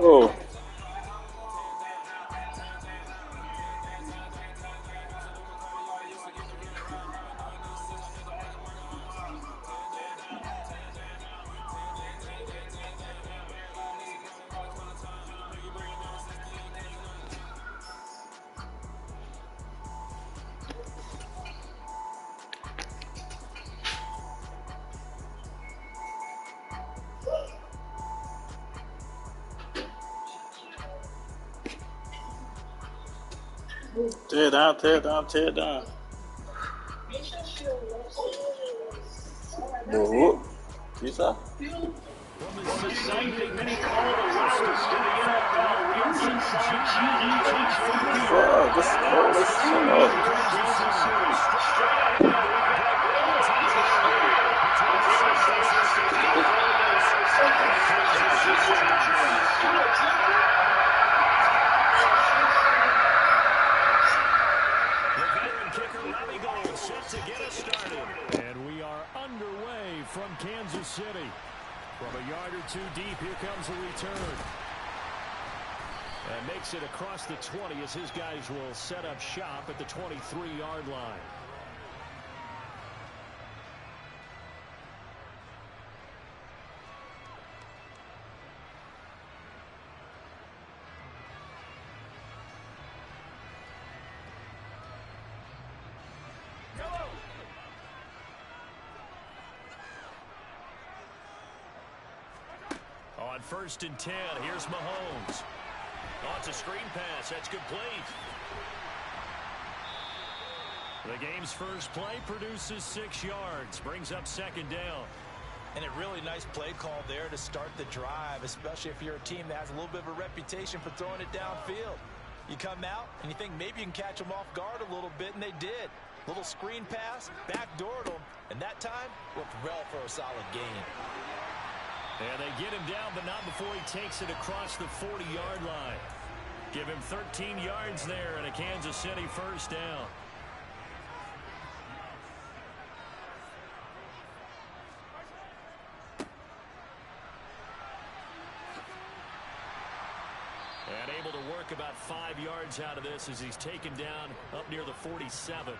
Oh. Tear it down, tear it down, tear it down. Whoa. Pizza? From the site that many call the worst in the NFL, we are inside GE24. Fuck, this is cold as fuck. Kansas City, straight out of the break. It's on the road between the San Francisco 49ers and the Kansas City Chiefs. The veteran kicker, Robbie Gould, set to get us started. And we are underway from Kansas City. From a yard or two deep, here comes the return. And makes it across the 20 as his guys will set up shop at the 23-yard line. On 1st and 10, here's Mahomes. Oh, it's a screen pass. That's complete. The game's first play produces 6 yards. Brings up 2nd down. And a really nice play call there to start the drive, especially if you're a team that has a little bit of a reputation for throwing it downfield. You come out and you think maybe you can catch them off guard a little bit, and they did. Little screen pass, backdoored them, and that time looked well for a solid gain. And they get him down, but not before he takes it across the 40-yard line. Give him 13 yards there and a Kansas City 1st down. And able to work about 5 yards out of this as he's taken down up near the 47.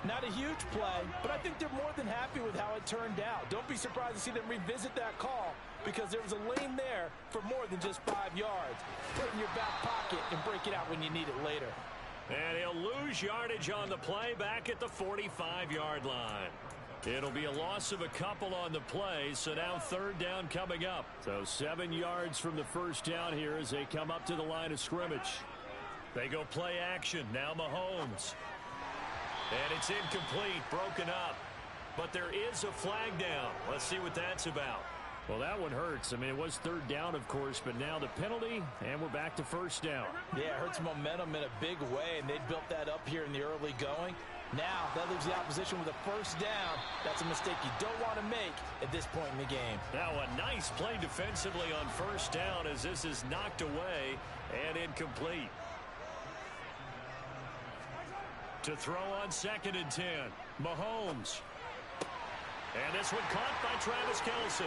Not a huge play, but I think they're more than happy with how it turned out. Don't be surprised to see them revisit that call because there was a lane there for more than just 5 yards. Put it in your back pocket and break it out when you need it later. And he'll lose yardage on the play back at the 45-yard line. It'll be a loss of a couple on the play, so now 3rd down coming up. So 7 yards from the 1st down here as they come up to the line of scrimmage. They go play action. Now Mahomes. And it's incomplete, broken up. But there is a flag down. Let's see what that's about. Well, that one hurts. I mean, it was 3rd down, of course, but now the penalty, and we're back to 1st down. Yeah, it hurts momentum in a big way, and they built that up here in the early going. Now, that leaves the opposition with a 1st down. That's a mistake you don't want to make at this point in the game. Now, a nice play defensively on 1st down as this is knocked away and incomplete. To throw on 2nd and 10, Mahomes. And this one caught by Travis Kelce.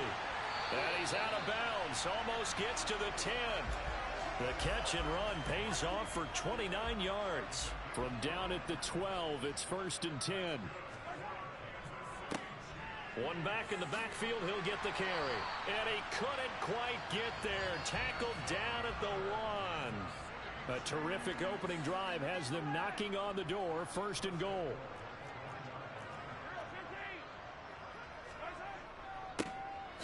And he's out of bounds, almost gets to the 10. The catch and run pays off for 29 yards. From down at the 12, it's 1st and 10. One back in the backfield, he'll get the carry. And he couldn't quite get there. Tackled down at the 1. A terrific opening drive has them knocking on the door, 1st and goal.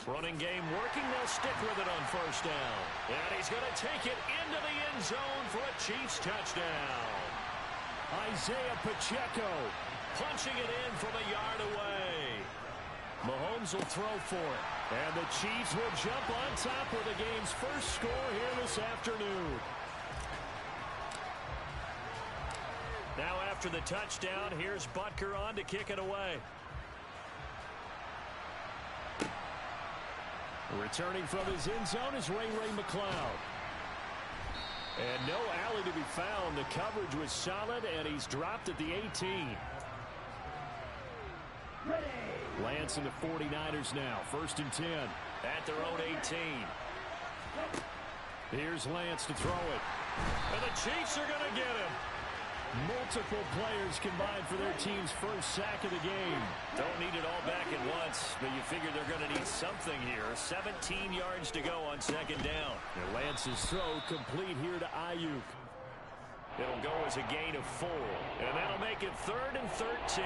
Running game working, they'll stick with it on 1st down. And he's going to take it into the end zone for a Chiefs touchdown. Isaiah Pacheco punching it in from a yard away. Mahomes will throw for it. And the Chiefs will jump on top with the game's first score here this afternoon. Now after the touchdown, here's Butker on to kick it away. Returning from his end zone is Ray McCloud. And no alley to be found. The coverage was solid, and he's dropped at the 18. Lance and the 49ers now. 1st and 10 at their own 18. Here's Lance to throw it. And the Chiefs are going to get him. Multiple players combined for their team's first sack of the game. Don't need it all back at once, but you figure they're going to need something here. 17 yards to go on second down. And Lance's throw complete here to Ayuk. It'll go as a gain of 4. And that'll make it 3rd and 13.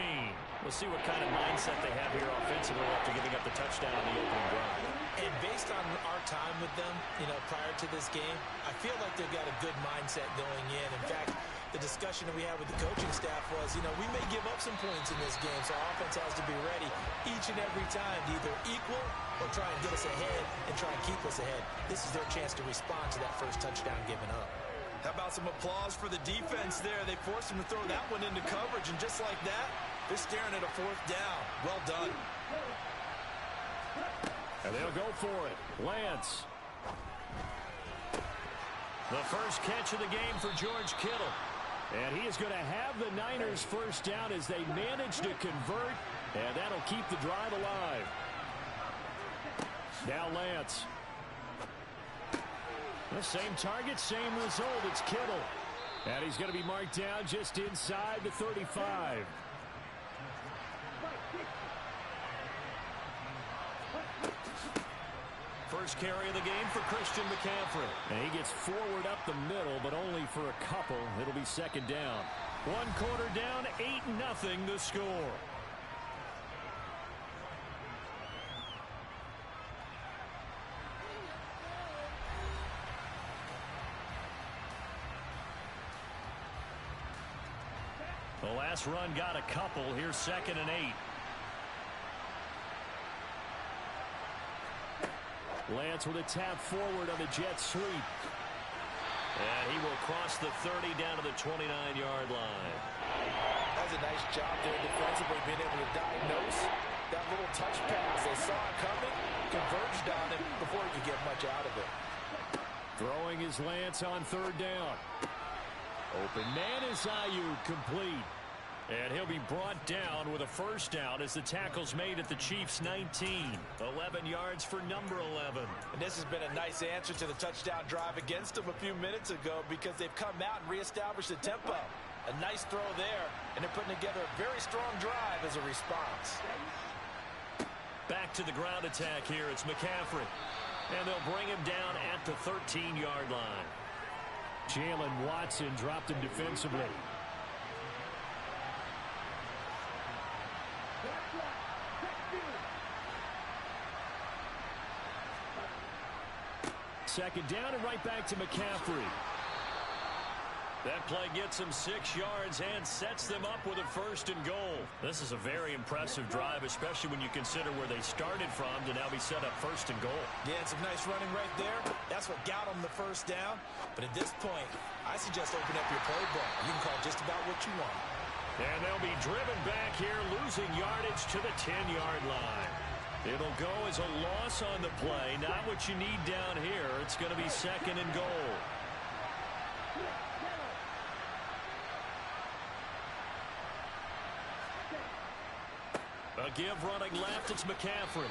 We'll see what kind of mindset they have here offensively after giving up the touchdown on the opening drive. And based on our time with them, prior to this game, I feel like they've got a good mindset going in. In fact, the discussion that we had with the coaching staff was, we may give up some points in this game, so our offense has to be ready each and every time to either equal or try and get us ahead and try and keep us ahead. This is their chance to respond to that first touchdown given up. How about some applause for the defense there? They forced him to throw that one into coverage, and just like that, they're staring at a 4th down. Well done. And they'll go for it. Lance. The first catch of the game for George Kittle. And he is going to have the Niners first down as they manage to convert, and that'll keep the drive alive. Now Lance. The same target, same result. It's Kittle. And he's going to be marked down just inside the 35. First carry of the game for Christian McCaffrey. And he gets forward up the middle, but only for a couple. It'll be second down. 1 quarter down, 8-0 the score. The last run got a couple. Here's 2nd and 8. Lance with a tap forward on the jet sweep. And he will cross the 30 down to the 29-yard line. That's a nice job there defensively, being able to diagnose that little touch pass. They saw it coming, converged on it before he could get much out of it. Throwing is Lance on 3rd down. Open man is Ayuk, complete. And he'll be brought down with a first down as the tackle's made at the Chiefs' 19. 11 yards for number 11. And this has been a nice answer to the touchdown drive against them a few minutes ago because they've come out and reestablished the tempo. A nice throw there, and they're putting together a very strong drive as a response. Back to the ground attack here. It's McCaffrey. And they'll bring him down at the 13-yard line. Jalen Watson dropped him defensively. Second down and right back to McCaffrey. That play gets them 6 yards and sets them up with a 1st and goal. This is a very impressive drive, especially when you consider where they started from to now be set up 1st and goal. Yeah, and some nice running right there. That's what got them the first down. But at this point, I suggest open up your playbook. You can call just about what you want. And they'll be driven back here, losing yardage to the 10-yard line. It'll go as a loss on the play. Not what you need down here. It's going to be 2nd and goal. A give running left. It's McCaffrey.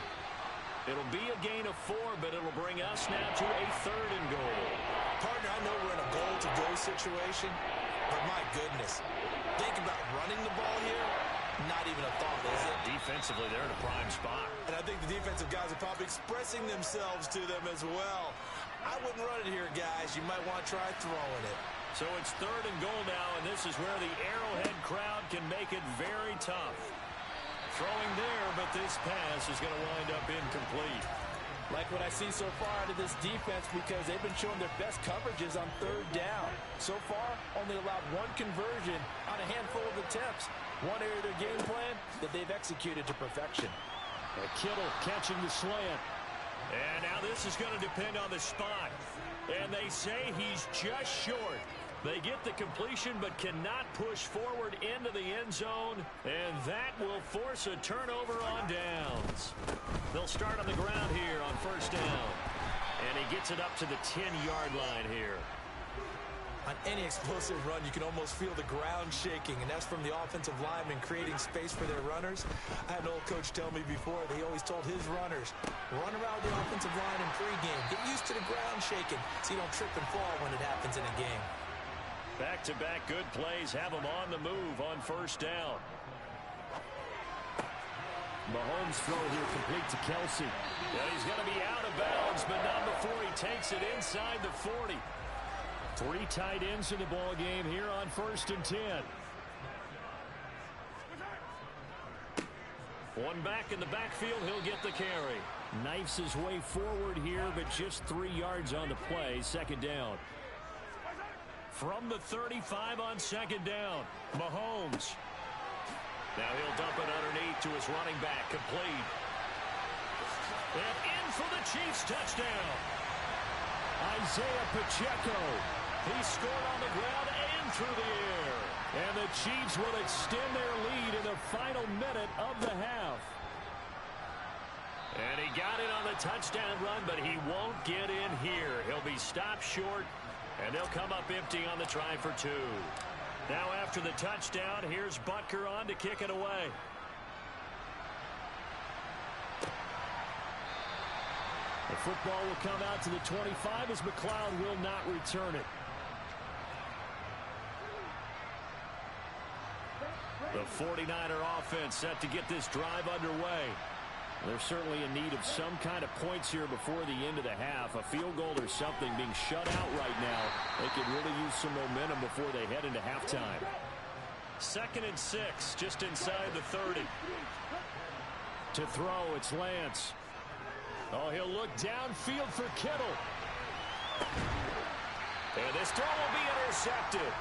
It'll be a gain of 4, but it'll bring us now to a 3rd and goal. Partner, I know we're in a goal-to-go situation, but my goodness. Think about running the ball here. Not even a thought, is it? Defensively, they're in a prime spot. And I think the defensive guys are probably expressing themselves to them as well. I wouldn't run it here, guys. You might want to try throwing it. So it's 3rd and goal now, and this is where the Arrowhead crowd can make it very tough. Throwing there, but this pass is going to wind up incomplete. Like what I see so far out of this defense because they've been showing their best coverages on 3rd down. So far, only allowed 1 conversion on a handful of attempts. One area of their game plan that they've executed to perfection. And Kittle catching the slant. And now this is going to depend on the spot. And they say he's just short. They get the completion but cannot push forward into the end zone. And that will force a turnover on downs. They'll start on the ground here on 1st down. And he gets it up to the 10-yard line here. On any explosive run, you can almost feel the ground shaking, and that's from the offensive linemen creating space for their runners. I had an old coach tell me before that he always told his runners, run around the offensive line in pregame. Get used to to the ground shaking so you don't trip and fall when it happens in a game. Back-to-back good plays have him on the move on first down. Mahomes' throw here complete to Kelsey. Yeah, he's going to be out of bounds, but not before he takes it inside the 40. 3 tight ends in the ball game here on 1st and 10. One back in the backfield, he'll get the carry. Knifes his way forward here, but just 3 yards on the play. 2nd down. From the 35 on 2nd down, Mahomes. Now he'll dump it underneath to his running back, complete. And in for the Chiefs touchdown. Isaiah Pacheco. He scored on the ground and through the air. And the Chiefs will extend their lead in the final minute of the half. And he got it on the touchdown run, but he won't get in here. He'll be stopped short, and they'll come up empty on the try for 2. Now after the touchdown, here's Butker on to kick it away. The football will come out to the 25 as McLeod will not return it. The 49er offense set to get this drive underway. They're certainly in need of some kind of points here before the end of the half. A field goal or something being shut out right now. They could really use some momentum before they head into halftime. 2nd and 6, just inside the 30. To throw, it's Lance. Oh, he'll look downfield for Kittle. And this throw will be intercepted.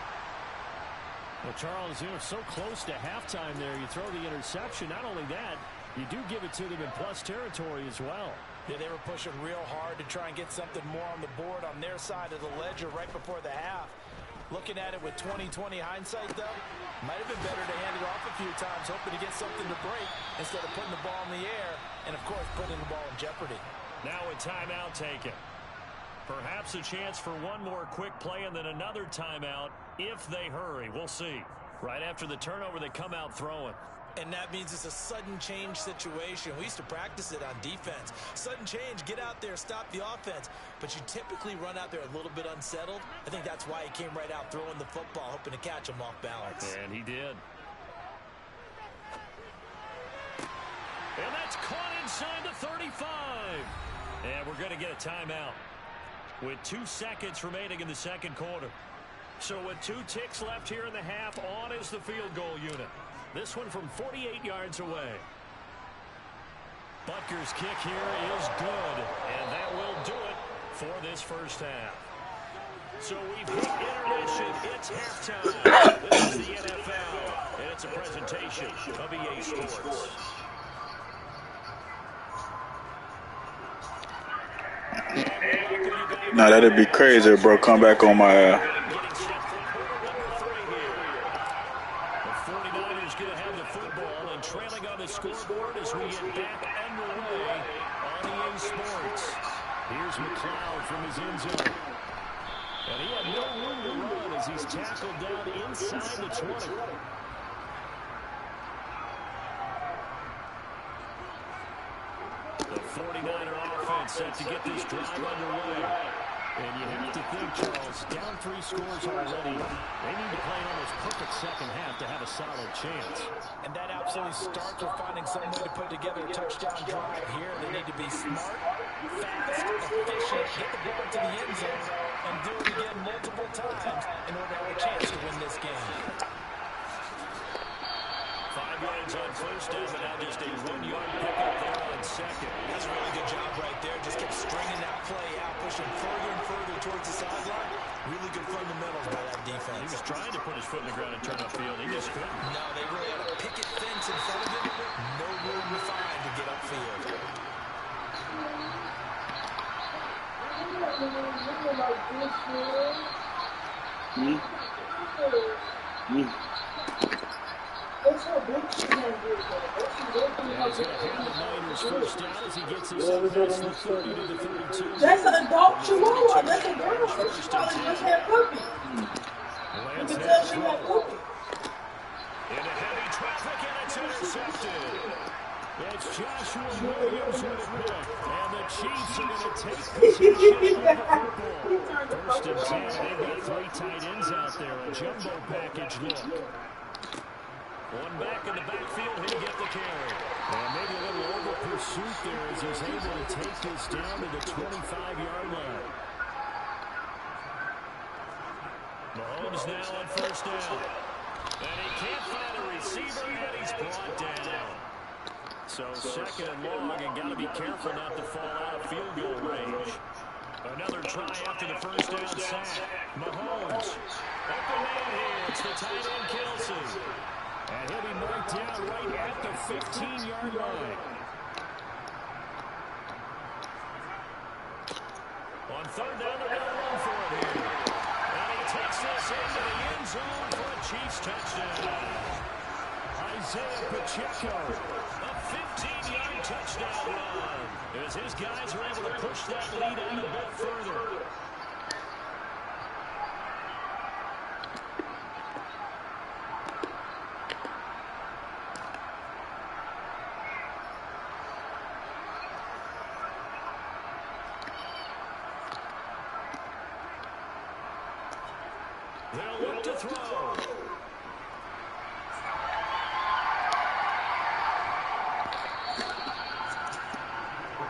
Well, Charles, you're so close to halftime there. You throw the interception. Not only that, you do give it to them in plus territory as well. Yeah, they were pushing real hard to try and get something more on the board on their side of the ledger right before the half. Looking at it with 20/20 hindsight, though, might have been better to hand it off a few times, hoping to get something to break instead of putting the ball in the air and, of course, putting the ball in jeopardy. Now a timeout taken. Perhaps a chance for one more quick play and then another timeout if they hurry. We'll see. Right after the turnover, they come out throwing. And that means it's a sudden change situation. We used to practice it on defense. Sudden change, get out there, stop the offense. But you typically run out there a little bit unsettled. I think that's why he came right out throwing the football, hoping to catch him off balance. And he did. And that's caught inside the 35. And we're going to get a timeout with 2 seconds remaining in the 2nd quarter. So with 2 ticks left here in the half, on is the field goal unit. This one from 48 yards away. Butker's kick here is good, and that will do it for this first half. So we've hit intermission. It's halftime. This is the NFL, and it's a presentation of EA Sports. Now that'd be crazy, bro. Come back on my trailing on the scoreboard as we get back underway on EA Sports. Here's McLeod from his end zone. And he had no room to run as he's tackled down inside the 20. The 49er offense set to get this drive underway. And you have to think, Charles, down 3 scores already. They need to play an almost perfect second half to have a solid chance. And that absolutely starts with finding some way to put together a touchdown drive here. They need to be smart, fast, efficient, get the ball to the end zone, and do it again multiple times in order to have a chance to win this game. 5 yards on first down, but now just a 1-yard pickup there on second. That's a really good job right there. Just kept stringing that play out, pushing further and further towards the sideline. Really good fundamentals by that defense. He was trying to put his foot in the ground and turn upfield. He just couldn't. No, they really had a picket fence in front of him. No room to find to get upfield. He's going to have the Niners first down as he gets his past the 30 to the 32. That's an adult chihuahua. That's a girl. She probably just had puppy. You can tell she had puppy. Into heavy traffic, and it's intercepted. It's Joshua Williams with a pick. And the Chiefs are going to take possession First and 10. They've got 3 tight ends out there. A jumbo package look. One back in the backfield. He'll get the carry. And maybe a little over pursuit there as he's able to take this down to the 25-yard line. Mahomes now on first down. And he can't find a receiver, and he's brought down. So second and long, and got to be careful not to fall out of field goal range. Another try after the first down sack. Mahomes. Open man here. It's the tight end, Kelce. And he'll be marked down right at the 15-yard line. On third down, they're going to run for it here. And he takes this into the end zone for a Chiefs touchdown. Isaiah Pacheco, a 15-yard touchdown run. As his guys are able to push that lead out a bit further. They'll look to throw.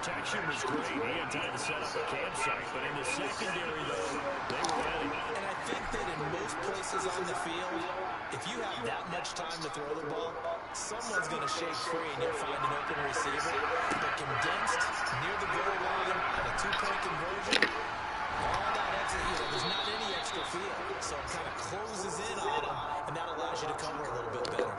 Protection was great. He had time to set up a campsite, but in the secondary, though, they were ready. And I think that in most places on the field, if you have that much time to throw the ball, someone's going to shake free and you'll find an open receiver. But condensed, near the goal line, on a 2-point conversion, all that extra, there's not any extra field. So it kind of closes in on them, and that allows you to cover a little bit better.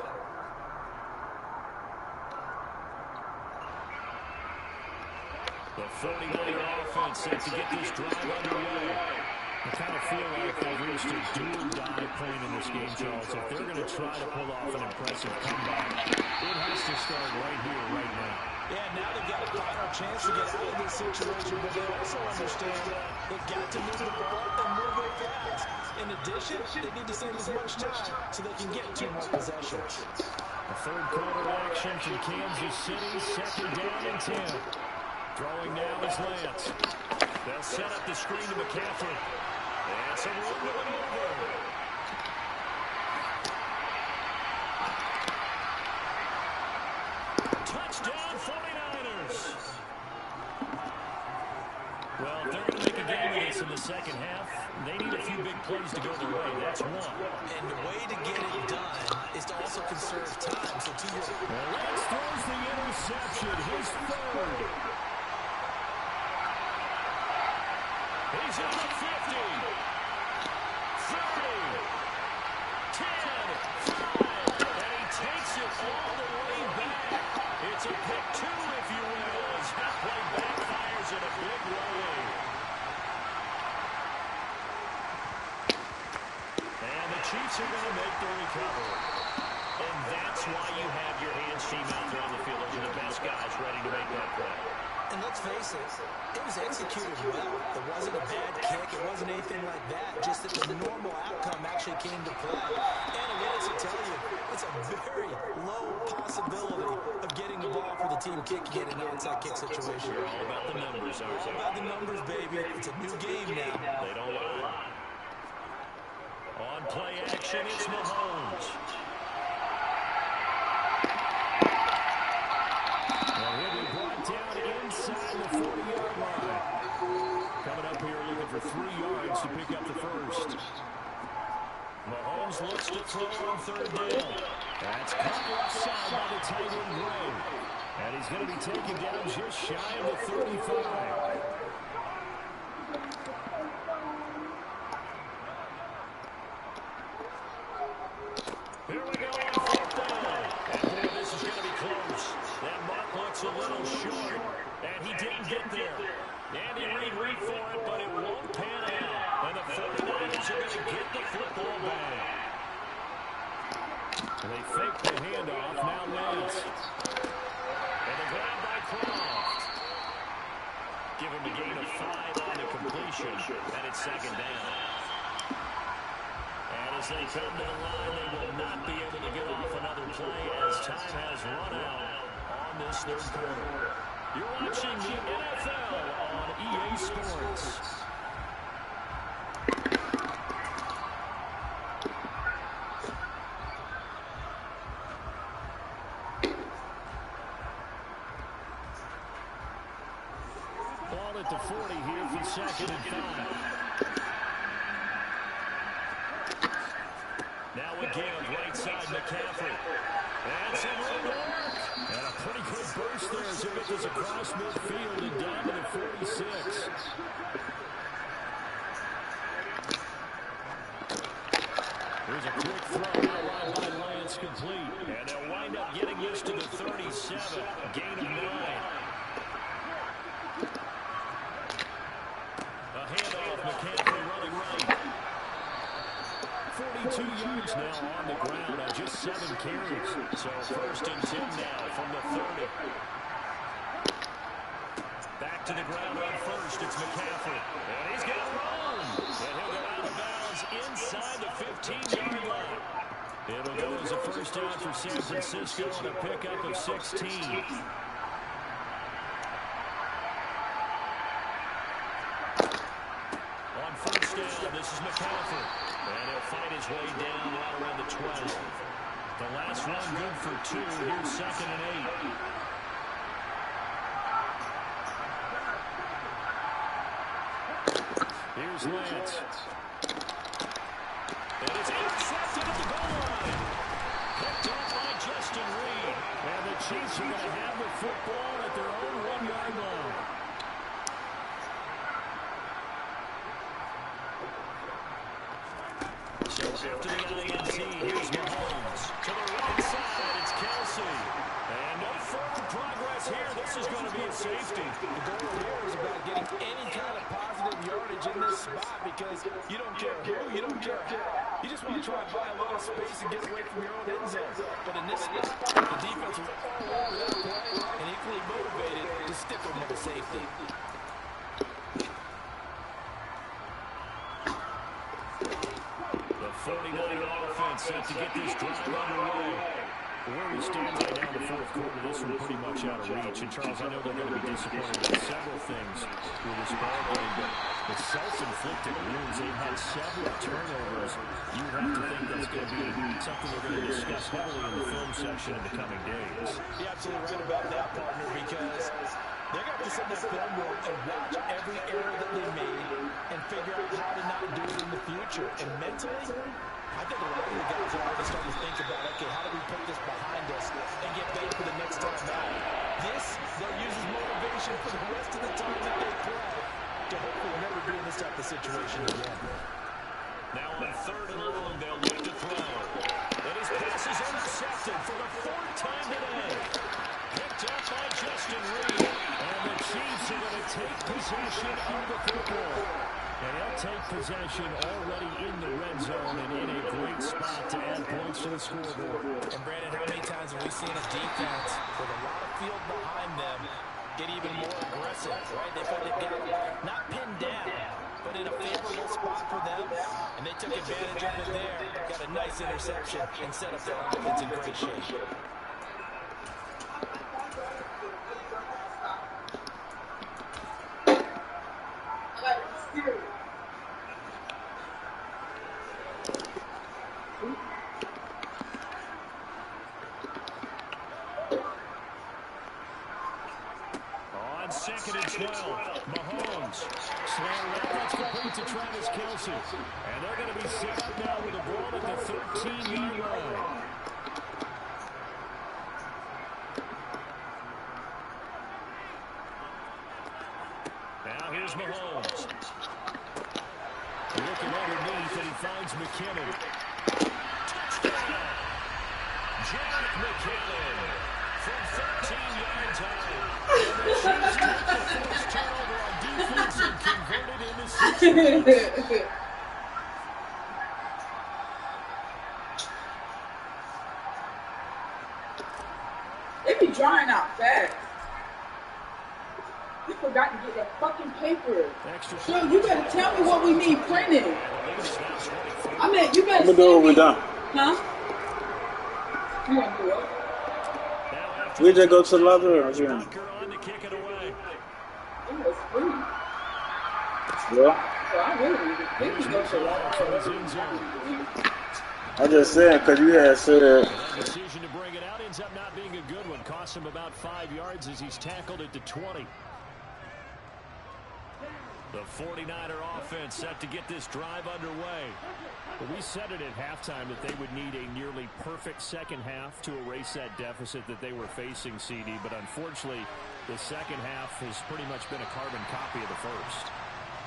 The 49er offense set to get this drive underway. I kind of feel like they've reached a do-or-die point in this game, Charles. If they're going to try to pull off an impressive comeback, it has to start right here, right now. Yeah, now they've got a final chance to get out of this situation, but they also understand they've got to move the ball and move it fast. In addition, they need to save as much time so they can get 2 more possessions. A third quarter action from Kansas City, second down and 10. Throwing now is Lance. They'll set up the screen to McCaffrey. And some room to maneuver. Touchdown 49ers. Well, if they're going to make a game of this in the second half, they need a few big plays to go their way. That's one. And the way to get it done is to also conserve time. So to your... Lance throws the interception, his third. He's at the 50, 30, 10, 5, and he takes it all the way back. It's a pick 2, if you will, as that play backfires in a big way. And the Chiefs are going to make the recovery. And that's why you have your hands team out there on the field. Those are the best guys ready to make that play. And let's face it, it was executed well. It wasn't a bad kick. It wasn't anything like that. Just that the normal outcome actually came to play. Analytics will tell you it's a very low possibility of getting the ball for the team kicking it in an onside kick situation. They're all about the numbers, aren't they? All about the numbers, baby. It's a new game now. They don't lie. On play action, it's Mahomes. Inside the 40-yard line. Coming up here looking for 3 yards to pick up the first. Mahomes looks to throw on third down. That's caught offside by the tight end Gray. And he's going to be taken down just shy of the 35. Here we go on fourth down. And boy, this is going to be close. That mark looks a little short. And he didn't get there. Andy Reid went for it, but it won't pan out. And the 49ers are going to get the football back. And they fake the handoff. Now Lance. And the grab by Croft. Give him a gain of 5 on the completion. And it's second down. And as they come to the line, they will not be able to get off another play as time has run out on this third quarter. You're watching the NFL on EA Sports. 4th and 2nd and 5. Now again, right side, McCaffrey. And some room to work. And a pretty good burst there as he gets us across midfield and down to the 46. Here's a quick throw down line by Lance, complete. And they'll wind up getting this to the 37. Gain of 9. A handoff, McCaffrey running right. 42 yards now on the ground on just 7 carries. So 1st and 10 now from the 30. Back to the ground on 1st. It's McCaffrey. And he's got room. And he'll go out of bounds inside the 15-yard line. It'll go as a 1st down for San Francisco on a pickup of 16. On 1st down, this is McCaffrey. And he'll fight his way down right around the 12. The last run good for 2. Here's 2nd and 8. Here's Lance. And it's intercepted at the goal line. Picked up by Justin Reed. And the Chiefs are going to have the football at their own 1-yard line. So after the INT, here's Mahomes. To the right side, it's Kelsey. And no further progress here. This is going to be a safety. The goal here is about getting any kind of positive yardage in this spot because you don't care who, you don't care how. You just want to try and buy a little space and get away from your own end zone. But in this spot, the defense was all over that play and equally motivated to stick with the safety. The 49er offense set to get this drive underway. Where we stand right now in the 4th quarter, this one pretty much out of reach. And, Charles, I know they're going to be disappointed in several things with this ball game, but the self-inflicted wounds, they've had several turnovers. You have to think that's going to be something they're going to discuss heavily in the film section in the coming days. You're absolutely right about that, partner, because they're going to have to sit in that film room and watch every error that they made and figure out how to not do it in the future. And mentally, I think a lot of the guys are already starting to think about, okay, how do we put this behind us and get ready for the next time out? This, they'll use as motivation for the rest of the time that they play to hopefully never be in this type of situation again. Now on 3rd and long, they'll look to throw. And his pass is intercepted for the 4th time today. Picked up by Justin Reed. And the Chiefs are going to take possession of the football. And they'll take possession already in the red zone and in a great spot to add points to the scoreboard. And Brandon, how many times have we seen a defense with a lot of field behind them get even more aggressive, right? They felt they've got not pinned down, but in a favorable spot for them. And they took advantage of it there. Got a nice interception and set up their offense in great shape. On 2nd and 12, Mahomes. Slant left, that's complete to Travis Kelsey. And they're going to be set up now with the ball at the 13-yard line. Now here's Mahomes. Looking underneath, and he finds McKinnon. Touchdown! Jerick McKinnon from 13 yards out. And the Chiefs took the first turnover on defense and converted into 6 points. They be drying out fast. You forgot to get that fucking paper. So you better tell me what we need printed. I mean, you better I'm gonna do what we're done. Huh? You want to do it? We just go to the library. Yeah. Yeah. I just said because you had said the decision to bring it out ends up not being a good one. Costs him about 5 yards as he's tackled at the 20. The 49er offense set to get this drive underway. Well, we said it at halftime that they would need a nearly perfect second half to erase that deficit that they were facing, CD. But unfortunately, the second half has pretty much been a carbon copy of the first.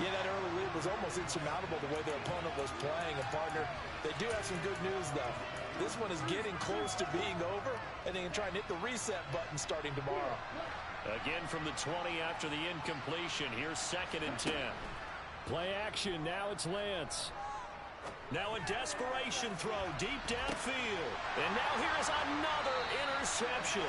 Yeah, that early lead was almost insurmountable the way their opponent was playing. And, partner, they do have some good news, though. This one is getting close to being over, and they can try and hit the reset button starting tomorrow. Again from the 20 after the incompletion. Here's 2nd and 10. Play action. Now it's Lance. Now a desperation throw deep downfield. And now here is another interception.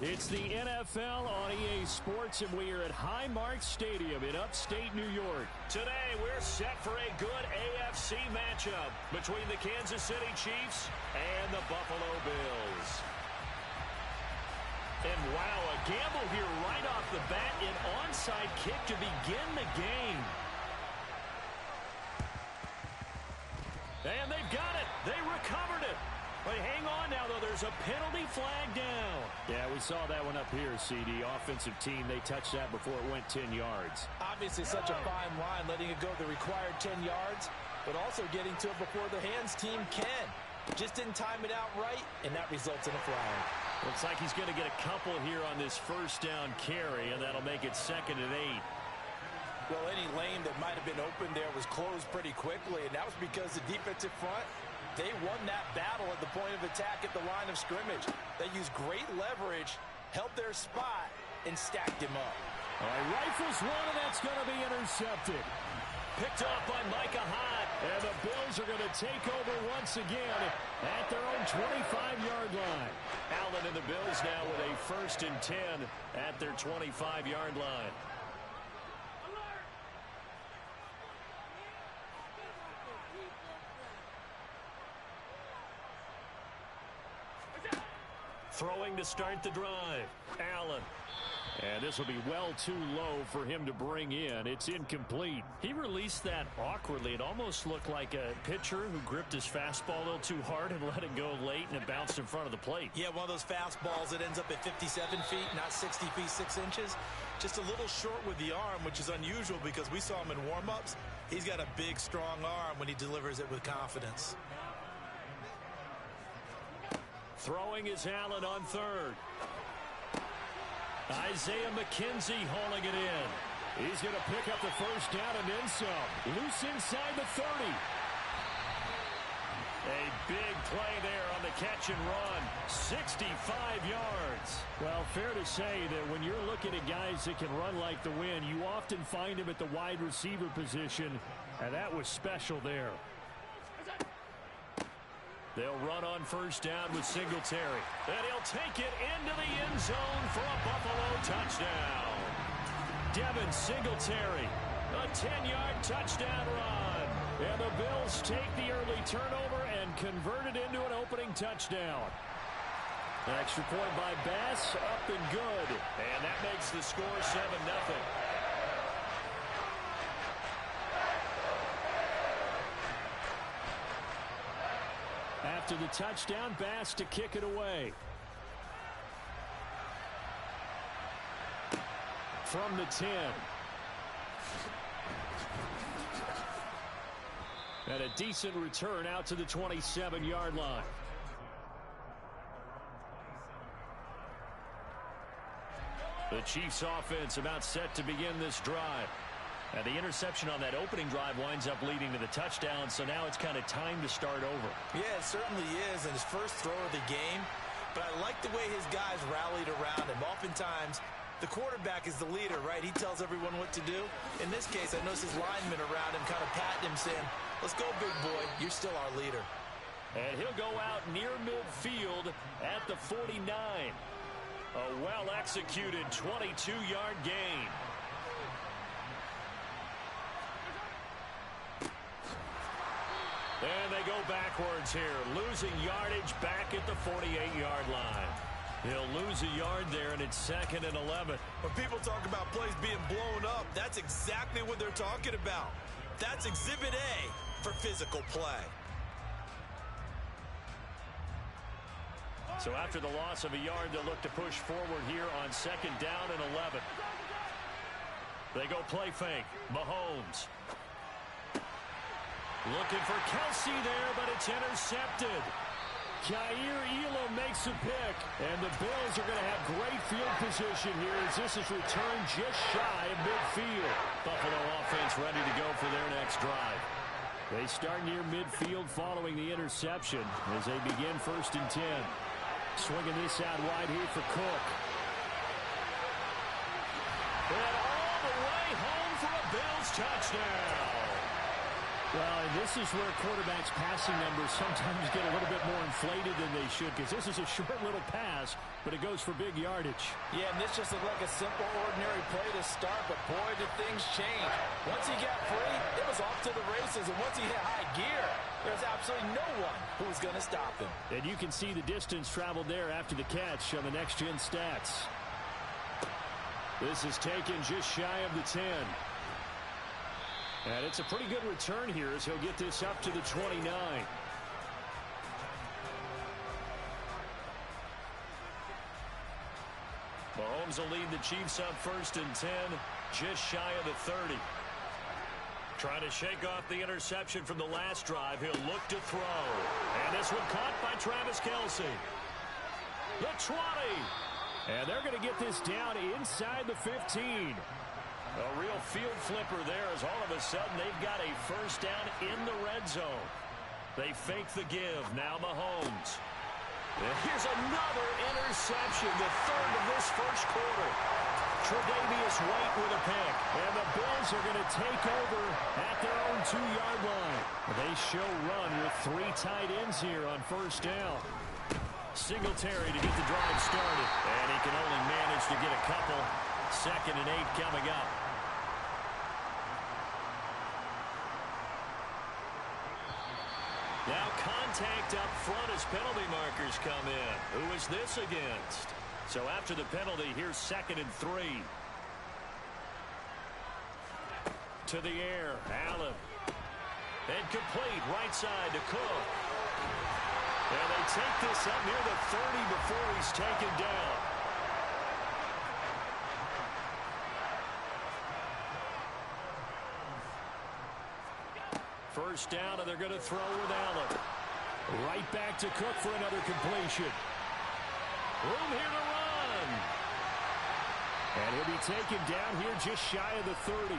It's the NFL on EA Sports, and we are at Highmark Stadium in upstate New York. Today, we're set for a good AFC matchup between the Kansas City Chiefs and the Buffalo Bills. And wow, a gamble here right off the bat, an onside kick to begin the game. And they've got it. They recovered it. But hang on now, though. There's a penalty flag down. Yeah, we saw that one up here, CD. Offensive team, they touched that before it went 10 yards. Obviously such a fine line, letting it go the required 10 yards, but also getting to it before the hands team can. Just didn't time it out right, and that results in a flag. Looks like he's going to get a couple here on this first down carry, and that'll make it 2nd and 8. Well, any lane that might have been open there was closed pretty quickly, and that was because the defensive front, they won that battle at the point of attack at the line of scrimmage. They used great leverage, held their spot, and stacked him up. All right, rifles one, and that's going to be intercepted. Picked off by Micah Hyde. And the Bills are going to take over once again at their own 25-yard line. Allen and the Bills now with a 1st and 10 at their 25-yard line. Throwing to start the drive. Allen. And this will be well too low for him to bring in. It's incomplete. He released that awkwardly. It almost looked like a pitcher who gripped his fastball a little too hard and let it go late, and it bounced in front of the plate. Yeah, one of those fastballs that ends up at 57 feet, not 60 feet, 6 inches. Just a little short with the arm, which is unusual because we saw him in warm-ups. He's got a big, strong arm when he delivers it with confidence. Throwing is Allen on 3rd. Isaiah McKenzie hauling it in. He's going to pick up the first down and then some. Loose inside the 30. A big play there on the catch and run. 65 yards. Well, fair to say that when you're looking at guys that can run like the wind, you often find him at the wide receiver position, and that was special there. They'll run on first down with Singletary. And he'll take it into the end zone for a Buffalo touchdown. Devin Singletary, a 10-yard touchdown run. And the Bills take the early turnover and convert it into an opening touchdown. An extra point by Bass, up and good. And that makes the score 7-0. After the touchdown, Bass to kick it away. From the 10. And a decent return out to the 27-yard line. The Chiefs offense about set to begin this drive. And the interception on that opening drive winds up leading to the touchdown, so now it's kind of time to start over. Yeah, it certainly is, and his first throw of the game. But I like the way his guys rallied around him. Oftentimes, The quarterback is the leader, right? He tells everyone what to do. In this case, I noticed his linemen around him kind of patting him, saying, let's go, big boy. You're still our leader. And he'll go out near midfield at the 49. A well-executed 22-yard gain. And they go backwards here, losing yardage back at the 48-yard line. He'll lose a yard there, and it's 2nd and 11. When people talk about plays being blown up, that's exactly what they're talking about. That's Exhibit A for physical play. So after the loss of a yard, they'll look to push forward here on 2nd down and 11. They go play fake. Mahomes. Looking for Kelsey there, but it's intercepted. Kaiir Elam makes a pick, and the Bills are going to have great field position here as this is returned just shy of midfield. Buffalo offense ready to go for their next drive. They start near midfield following the interception as they begin 1st and 10. Swinging this out wide here for Cook. And all the way home for a Bills touchdown. Well, and this is where quarterbacks' passing numbers sometimes get a little bit more inflated than they should, because this is a short little pass, but it goes for big yardage. Yeah, and this just looked like a simple, ordinary play to start, but boy, did things change. Once he got free, it was off to the races, and once he hit high gear, there's absolutely no one who was going to stop him. And you can see the distance traveled there after the catch on the next-gen stats. This is taken just shy of the 10. And it's a pretty good return here as he'll get this up to the 29. Mahomes will lead the Chiefs up 1st and 10, just shy of the 30. Trying to shake off the interception from the last drive. He'll look to throw. And this one caught by Travis Kelce. The 20. And they're going to get this down inside the 15. A real field flipper there as all of a sudden they've got a 1st down in the red zone. They fake the give. Now Mahomes. And here's another interception, the 3rd of this 1st quarter. Tre'Davious White with a pick. And the Bills are going to take over at their own 2-yard line. They show run with 3 tight ends here on 1st down. Singletary to get the drive started. And he can only manage to get a couple. 2nd and 8 coming up. Now contact up front as penalty markers come in. Who is this against? So after the penalty, here's 2nd and 3. To the air, Allen. And complete, right side to Cook. And they take this up near the 30 before he's taken down. First down, and they're going to throw with Allen. Right back to Cook for another completion. Room here to run. And he'll be taken down here just shy of the 30.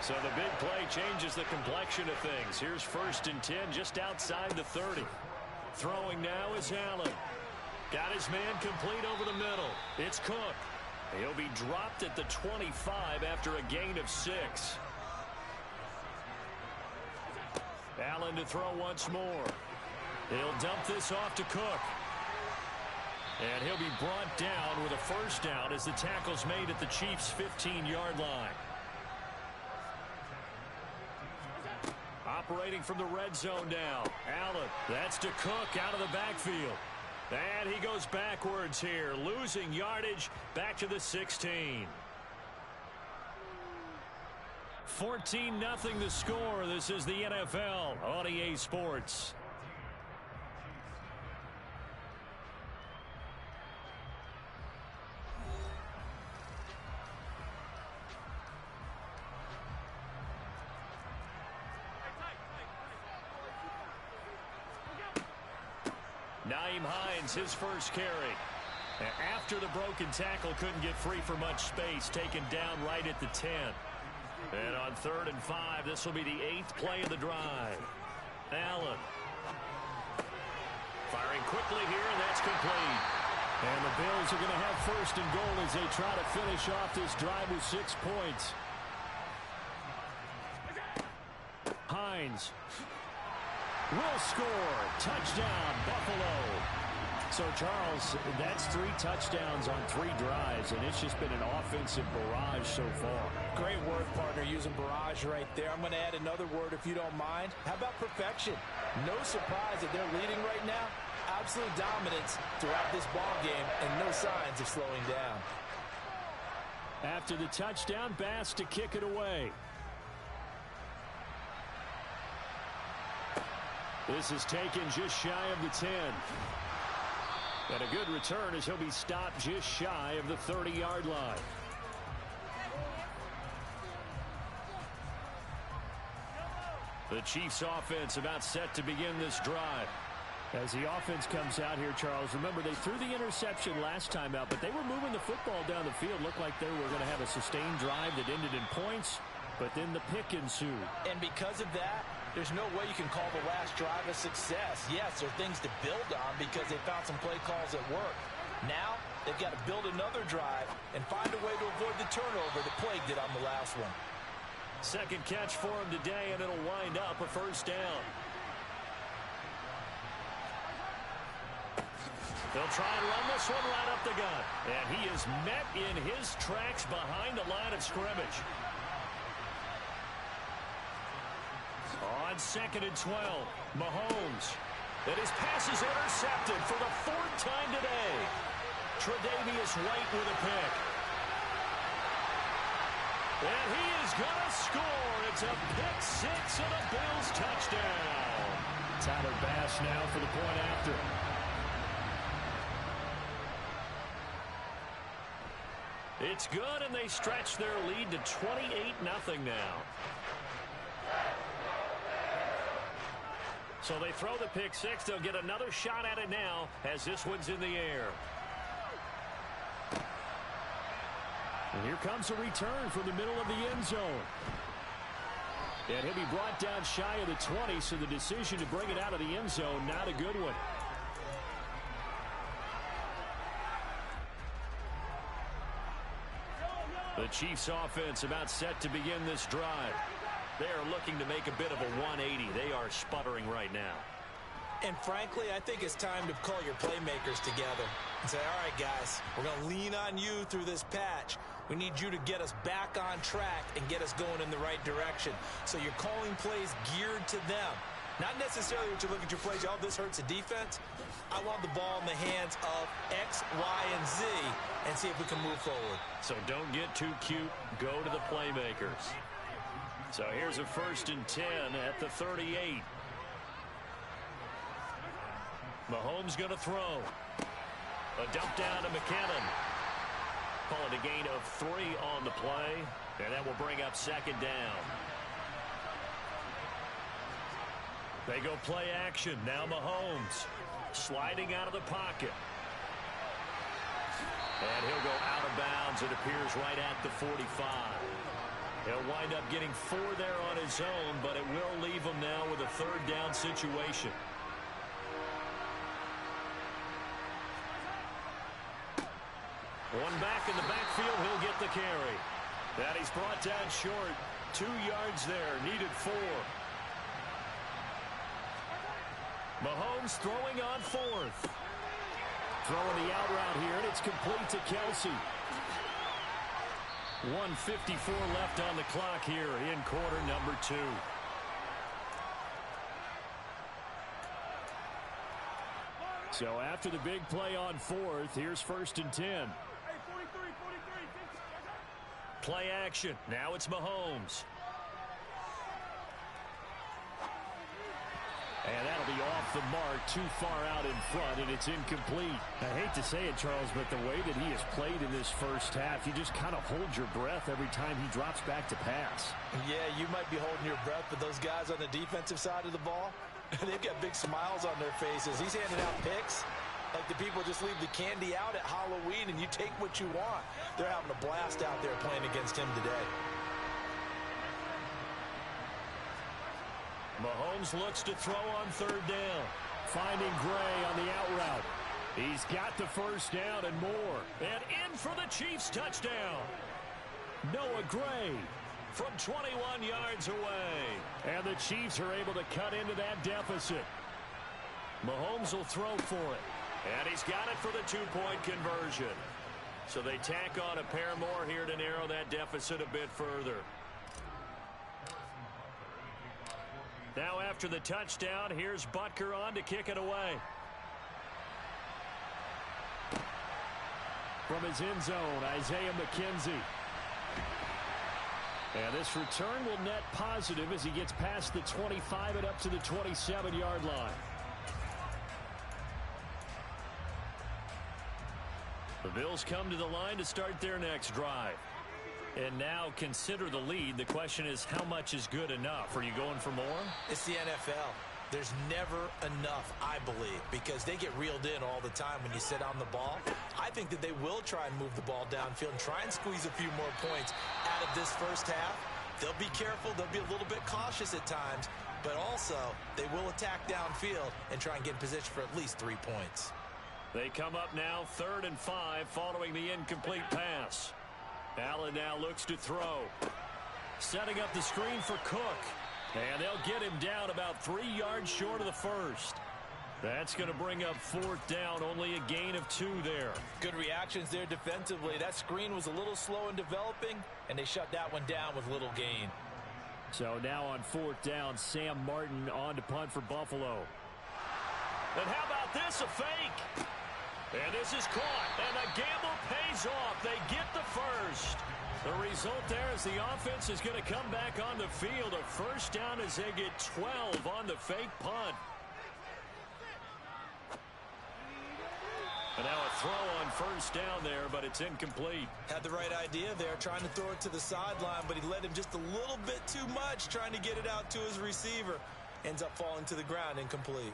So the big play changes the complexion of things. Here's 1st and 10 just outside the 30. Throwing now is Allen. Got his man complete over the middle. It's Cook. He'll be dropped at the 25 after a gain of 6. Allen to throw once more. He'll dump this off to Cook. And he'll be brought down with a 1st down as the tackle's made at the Chiefs' 15-yard line. Operating from the red zone now. Allen, that's to Cook out of the backfield. And he goes backwards here, losing yardage back to the 16. 14-0 the score. This is the NFL on EA Sports. Nyheim Hines, his first carry. After the broken tackle, couldn't get free for much space, taken down right at the 10. And on 3rd and 5, this will be the 8th play of the drive. Allen. Firing quickly here, and that's complete. And the Bills are going to have first and goal as they try to finish off this drive with 6 points. Hines will score. Touchdown, Buffalo. So, Charles, that's 3 touchdowns on 3 drives, and it's just been an offensive barrage so far. Great word, partner, using barrage right there. I'm going to add another word if you don't mind. How about perfection? No surprise that they're leading right now. Absolute dominance throughout this ball game and no signs of slowing down. After the touchdown, Bass to kick it away. This is taken just shy of the 10. And a good return as he'll be stopped just shy of the 30-yard line. The Chiefs offense about set to begin this drive. As the offense comes out here, Charles, remember they threw the interception last time out, but they were moving the football down the field. Looked like they were going to have a sustained drive that ended in points, but then the pick ensued. And because of that, there's no way you can call the last drive a success. Yes, there are things to build on because they found some play calls that work. Now, they've got to build another drive and find a way to avoid the turnover that plagued it on the last one. Second catch for him today, and it'll wind up a first down. They'll try and run this one right up the gut. And he is met in his tracks behind the line of scrimmage. On 2nd and 12, Mahomes. And his pass is intercepted for the 4th time today. Tre'Davious White with a pick. And he is going to score. It's a pick 6 and a Bills touchdown. Tyler Bass now for the point after. It's good, and they stretch their lead to 28-0 now. So they throw the pick 6. They'll get another shot at it now as this one's in the air. And here comes a return from the middle of the end zone. And he'll be brought down shy of the 20, so the decision to bring it out of the end zone, not a good one. The Chiefs offense about set to begin this drive. They are looking to make a bit of a 180. They are sputtering right now. And frankly, I think it's time to call your playmakers together and say, all right, guys, we're going to lean on you through this patch. We need you to get us back on track and get us going in the right direction. So you're calling plays geared to them. Not necessarily what you look at your plays, oh, this hurts the defense. I want the ball in the hands of X, Y, and Z and see if we can move forward. So don't get too cute. Go to the playmakers. So here's a 1st and 10 at the 38. Mahomes going to throw. A dump down to McKinnon. Call it a gain of 3 on the play, and that will bring up 2nd down. They go play action. Now Mahomes sliding out of the pocket. And he'll go out of bounds. It appears right at the 45. He'll wind up getting 4 there on his own, but it will leave him now with a 3rd down situation. One back in the backfield, he'll get the carry. And he's brought down short. 2 yards there, needed 4. Mahomes throwing on 4th. Throwing the out route here, and it's complete to Kelce. 1:54 left on the clock here in quarter number 2. So after the big play on 4th, here's 1st and 10. Play action. Now it's Mahomes. And that'll be off the mark, too far out in front, and it's incomplete. I hate to say it, Charles, but the way that he has played in this first half, you just kind of hold your breath every time he drops back to pass. Yeah, you might be holding your breath, but those guys on the defensive side of the ball, they've got big smiles on their faces. He's handing out picks like the people just leave the candy out at Halloween, and you take what you want. They're having a blast out there playing against him today. Mahomes looks to throw on 3rd down. Finding Gray on the out route. He's got the first down and more. And in for the Chiefs touchdown. Noah Gray from 21 yards away. And the Chiefs are able to cut into that deficit. Mahomes will throw for it. And he's got it for the two-point conversion. So they tack on a pair more here to narrow that deficit a bit further. Now after the touchdown, here's Butker on to kick it away. From his end zone, Isaiah McKenzie. And this return will net positive as he gets past the 25 and up to the 27-yard line. The Bills come to the line to start their next drive. And now consider the lead. The question is, how much is good enough? Are you going for more? It's the NFL. There's never enough, I believe, because they get reeled in all the time when you sit on the ball. I think that they will try and move the ball downfield and try and squeeze a few more points out of this first half. They'll be careful. They'll be a little bit cautious at times, but also they will attack downfield and try and get in position for at least 3 points. They come up now 3rd and 5 following the incomplete pass. Allen now looks to throw. Setting up the screen for Cook. And they'll get him down about 3 yards short of the first. That's going to bring up 4th down. Only a gain of 2 there. Good reactions there defensively. That screen was a little slow in developing, and they shut that one down with little gain. So now on 4th down, Sam Martin on to punt for Buffalo. And how about this, a fake? And this is caught, and the gamble pays off. They get the first. The result there is the offense is going to come back on the field. A first down as they get 12 on the fake punt. And now a throw on first down there, but it's incomplete. Had the right idea there, trying to throw it to the sideline, but he led him just a little bit too much, trying to get it out to his receiver. Ends up falling to the ground, incomplete.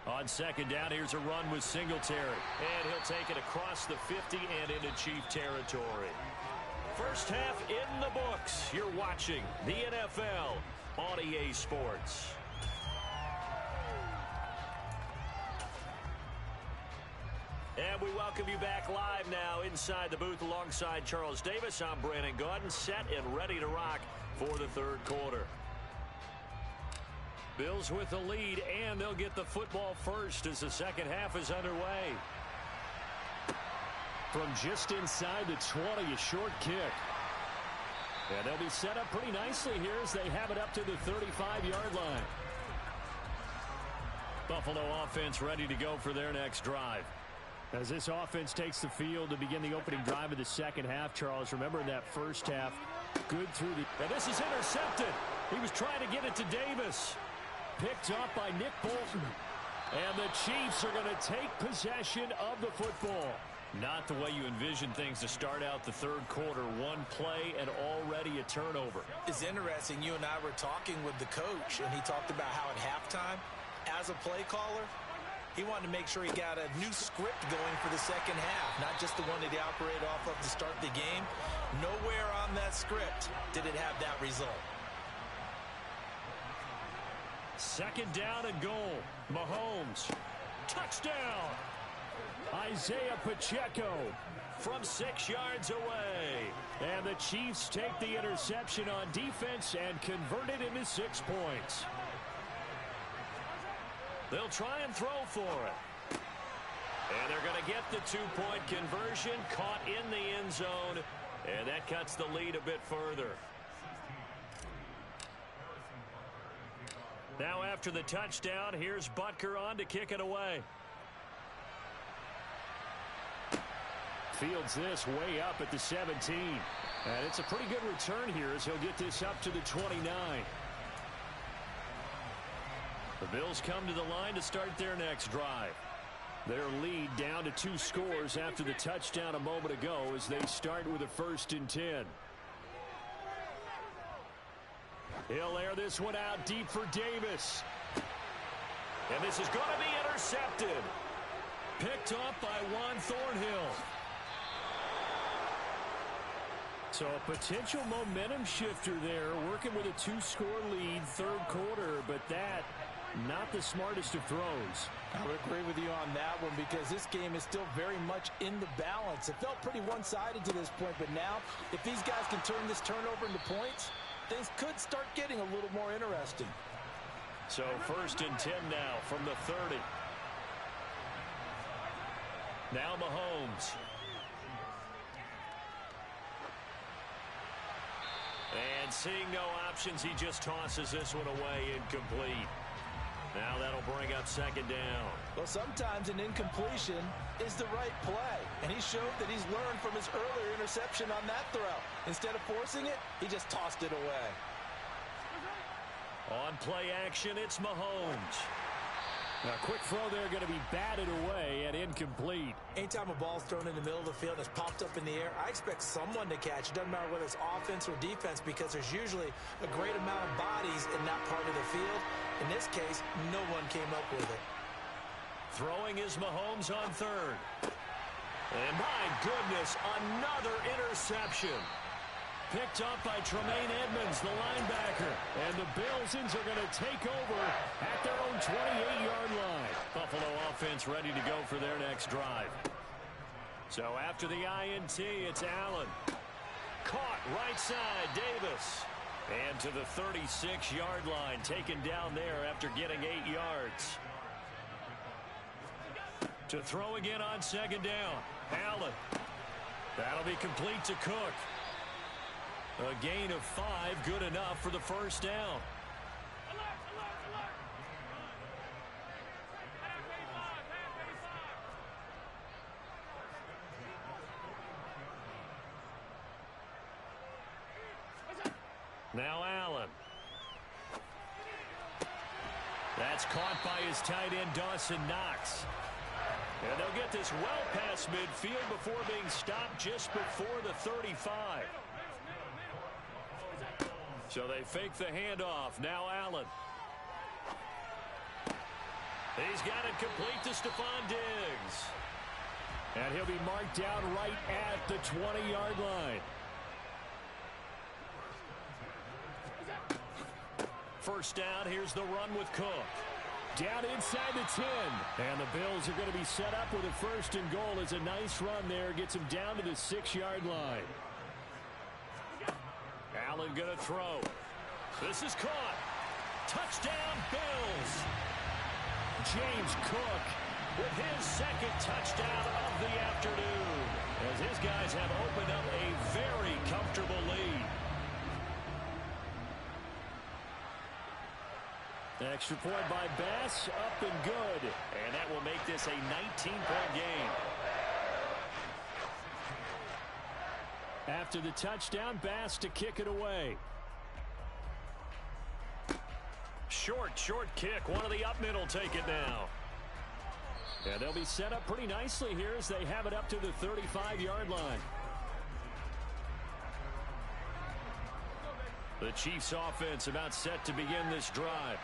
On 2nd down, here's a run with Singletary. And he'll take it across the 50 and into Chief territory. First half in the books. You're watching the NFL on EA Sports. And we welcome you back live now inside the booth alongside Charles Davis. I'm Brandon Gaudin, set and ready to rock for the 3rd quarter. Bills with the lead, and they'll get the football first as the second half is underway. From just inside the 20, a short kick. And they'll be set up pretty nicely here as they have it up to the 35-yard line. Buffalo offense ready to go for their next drive. As this offense takes the field to begin the opening drive of the second half, Charles, remember in that first half, good through the... And this is intercepted. He was trying to get it to Davis. Picked up by Nick Bolton. And the Chiefs are going to take possession of the football. Not the way you envision things to start out the 3rd quarter. One play and already a turnover. It's interesting. You and I were talking with the coach, and he talked about how at halftime, as a play caller, he wanted to make sure he got a new script going for the second half, not just the one that he operated off of to start the game. Nowhere on that script did it have that result. 2nd down and goal. Mahomes. Touchdown. Isaiah Pacheco from 6 yards away. And the Chiefs take the interception on defense and convert it into 6 points. They'll try and throw for it. And they're going to get the 2-point conversion, caught in the end zone. And that cuts the lead a bit further. Now after the touchdown, here's Butker on to kick it away. Fields this way up at the 17. And it's a pretty good return here as he'll get this up to the 29. The Bills come to the line to start their next drive. Their lead down to 2 scores after the touchdown a moment ago as they start with a 1st and 10. He'll air this one out deep for Davis. And this is going to be intercepted. Picked up by Juan Thornhill. So a potential momentum shifter there, working with a 2-score lead, 3rd quarter, but that Not the smartest of throws. I would agree with you on that one because this game is still very much in the balance. It felt pretty one-sided to this point, but now if these guys can turn this turnover into points, things could start getting a little more interesting. So 1st and 10 now from the 30. Now Mahomes. And seeing no options, he just tosses this one away, incomplete. Now that'll bring up 2nd down. Well, sometimes an incompletion is the right play, and he showed that he's learned from his earlier interception on that throw. Instead of forcing it, he just tossed it away. On play action, it's Mahomes. A quick throw there going to be batted away and incomplete. Anytime a ball's thrown in the middle of the field and it's popped up in the air, I expect someone to catch. It doesn't matter whether it's offense or defense because there's usually a great amount of bodies in that part of the field. In this case, no one came up with it. Throwing is Mahomes on 3rd. And my goodness, another interception. Picked up by Tremaine Edmonds, the linebacker. And the Bills are going to take over at their own 28-yard line. Buffalo offense ready to go for their next drive. So after the INT, it's Allen. Caught right side, Davis. And to the 36-yard line, taken down there after getting 8 yards. To throw again on 2nd down. Allen. That'll be complete to Cook. A gain of 5, good enough for the 1st down. Now Allen. That's caught by his tight end, Dawson Knox. And they'll get this well past midfield before being stopped just before the 35. So they fake the handoff. Now Allen. He's got it complete to Stephon Diggs. And he'll be marked down right at the 20-yard line. 1st down, here's the run with Cook. Down inside the 10. And the Bills are going to be set up with a 1st and goal. It's a nice run there. Gets him down to the 6-yard line. Allen going to throw. This is caught. Touchdown, Bills. James Cook with his 2nd touchdown of the afternoon, as his guys have opened up a very comfortable lead. Extra point by Bass, up and good. And that will make this a 19-point game. After the touchdown, Bass to kick it away. Short kick. One of the up middle take it now. And they'll be set up pretty nicely here as they have it up to the 35-yard line. The Chiefs offense about set to begin this drive.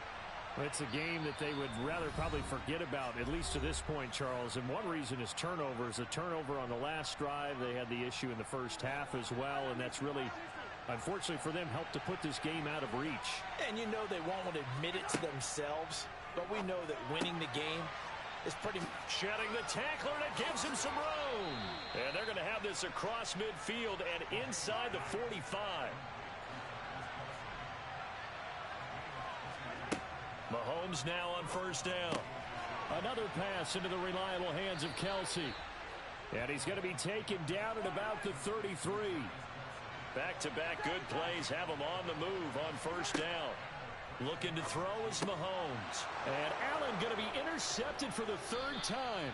It's a game that they would rather probably forget about, at least to this point, Charles. And one reason is turnovers. A turnover on the last drive. They had the issue in the 1st half as well, and that's really, unfortunately for them, helped to put this game out of reach. And you know they won't want to admit it to themselves, but we know that winning the game is pretty... Shedding the tackler, and it gives him some room. And they're going to have this across midfield and inside the 45. Mahomes now on 1st down. Another pass into the reliable hands of Kelsey. And he's going to be taken down at about the 33. Back-to-back good plays have him on the move on 1st down. Looking to throw is Mahomes. And Allen going to be intercepted for the 3rd time.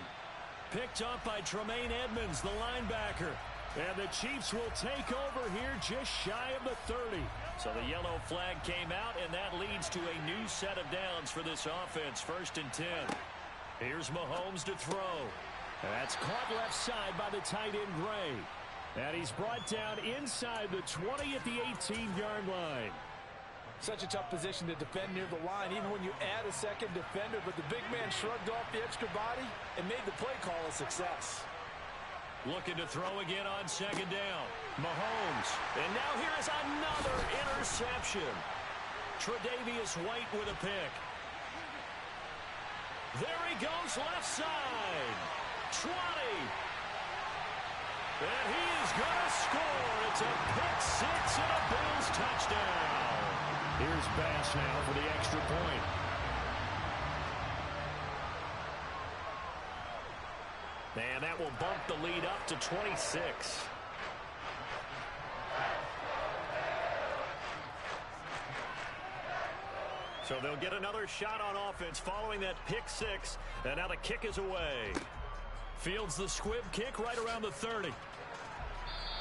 Picked up by Tremaine Edmonds, the linebacker. And the Chiefs will take over here just shy of the 30. So the yellow flag came out, and that leads to a new set of downs for this offense. 1st and 10. Here's Mahomes to throw. That's caught left side by the tight end, Gray. And he's brought down inside the 20 at the 18-yard line. Such a tough position to defend near the line, even when you add a 2nd defender. But the big man shrugged off the extra body and made the play call a success. Looking to throw again on 2nd down. Mahomes. And now here is another interception. Tre'Davious White with a pick. There he goes left side. 20. And he is going to score. It's a pick six and a Bills touchdown. Here's Bass now for the extra point. And that will bump the lead up to 26. So they'll get another shot on offense following that pick six. And now the kick is away. Fields the squib kick right around the 30.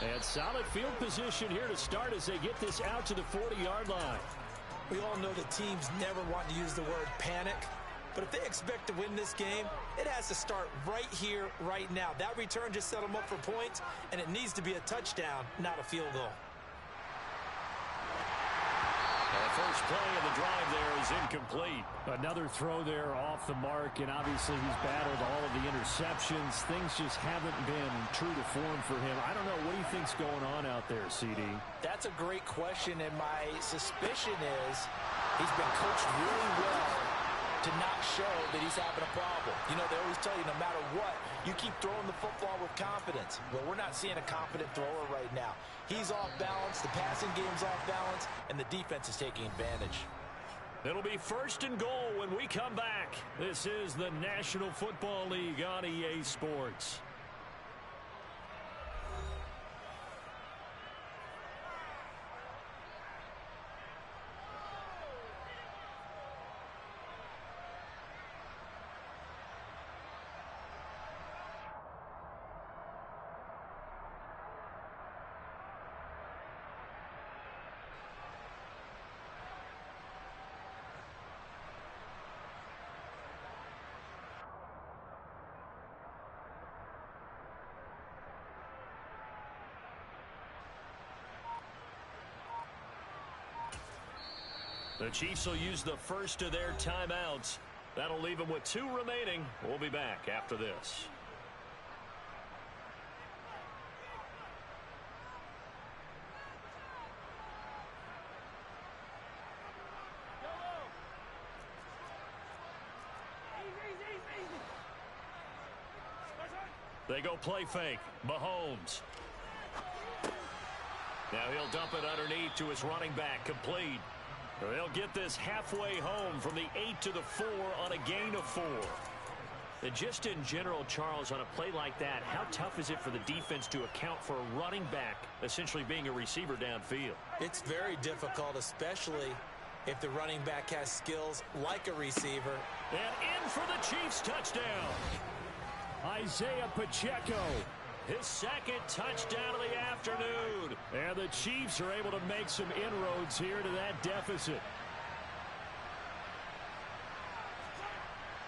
And solid field position here to start as they get this out to the 40-yard line. We all know the teams never want to use the word panic. But if they expect to win this game, it has to start right here, right now. That return just set them up for points, and it needs to be a touchdown, not a field goal. The first play of the drive there is incomplete. Another throw there off the mark, and obviously he's battled all of the interceptions. Things just haven't been true to form for him. I don't know. What do you think's going on out there, CD? That's a great question, and my suspicion is he's been coached really well to not show that he's having a problem. You know, they always tell you no matter what, you keep throwing the football with confidence. Well, we're not seeing a confident thrower right now. He's off balance, the passing game's off balance, and the defense is taking advantage. It'll be first and goal when we come back. This is the National Football League on EA Sports. The Chiefs will use the first of their timeouts. That'll leave them with 2 remaining. We'll be back after this. They go play fake. Mahomes. Now he'll dump it underneath to his running back. Complete. They'll get this halfway home from the 8 to the 4 on a gain of 4. And just in general, Charles, on a play like that, how tough is it for the defense to account for a running back essentially being a receiver downfield? It's very difficult, especially if the running back has skills like a receiver. And in for the Chiefs touchdown. Isaiah Pacheco. His second touchdown of the afternoon. And the Chiefs are able to make some inroads here to that deficit.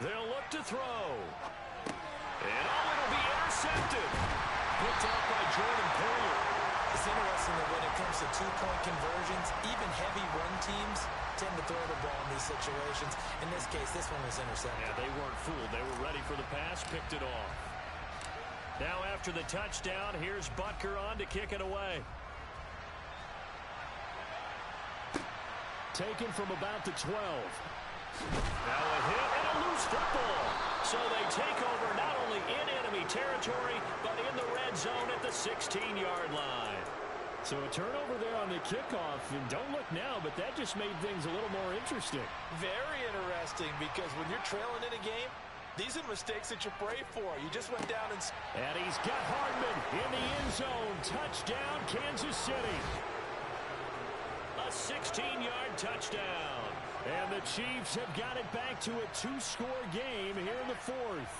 They'll look to throw. And it'll be intercepted. Picked out by Jordan Poyer. It's interesting that when it comes to two-point conversions, even heavy run teams tend to throw the ball in these situations. In this case, this one was intercepted. Yeah, they weren't fooled. They were ready for the pass, picked it off. Now after the touchdown, here's Butker on to kick it away. Taken from about the 12. Now a hit and a loose football. So they take over not only in enemy territory, but in the red zone at the 16-yard line. So a turnover there on the kickoff, and don't look now, but that just made things a little more interesting. Very interesting, because when you're trailing in a game, these are mistakes that you pray for. You just went down and he's got Hardman in the end zone. Touchdown, Kansas City. A 16-yard touchdown. And the Chiefs have got it back to a 2-score game here in the 4th.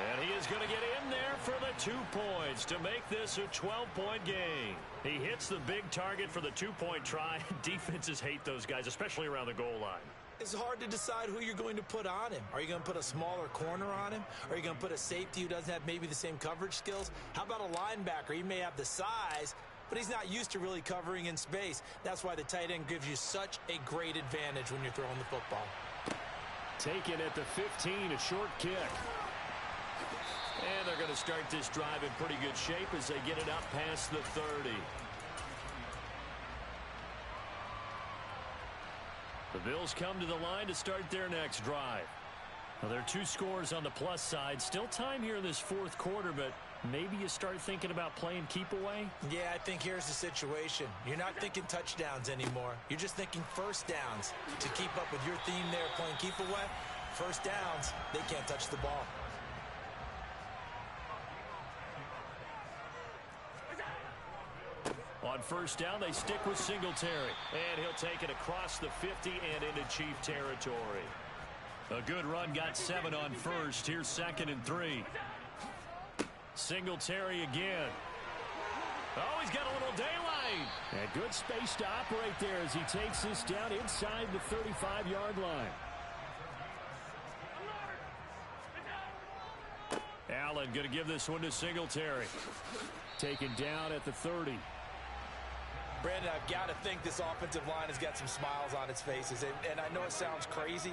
And he is going to get in there for the 2 points to make this a 12-point game. He hits the big target for the 2-point try. Defenses hate those guys, especially around the goal line. It's hard to decide who you're going to put on him. Are you going to put a smaller corner on him? Are you going to put a safety who doesn't have maybe the same coverage skills? How about a linebacker? He may have the size, but he's not used to really covering in space. That's why the tight end gives you such a great advantage when you're throwing the football. Taken at the 15, a short kick. And they're going to start this drive in pretty good shape as they get it up past the 30. The Bills come to the line to start their next drive. Well, there are 2 scores on the plus side. Still time here in this fourth quarter, but maybe you start thinking about playing keep away? Yeah, I think here's the situation. You're not thinking touchdowns anymore. You're just thinking first downs. To keep up with your theme there, playing keep away, first downs, they can't touch the ball. On first down, they stick with Singletary. And he'll take it across the 50 and into Chief territory. A good run, got 7 on first. Here's 2nd and 3. Singletary again. Oh, he's got a little daylight. And good space to operate there as he takes this down inside the 35-yard line. Allen going to give this one to Singletary. Taken down at the 30. Brandon, I've got to think this offensive line has got some smiles on its faces. And I know it sounds crazy,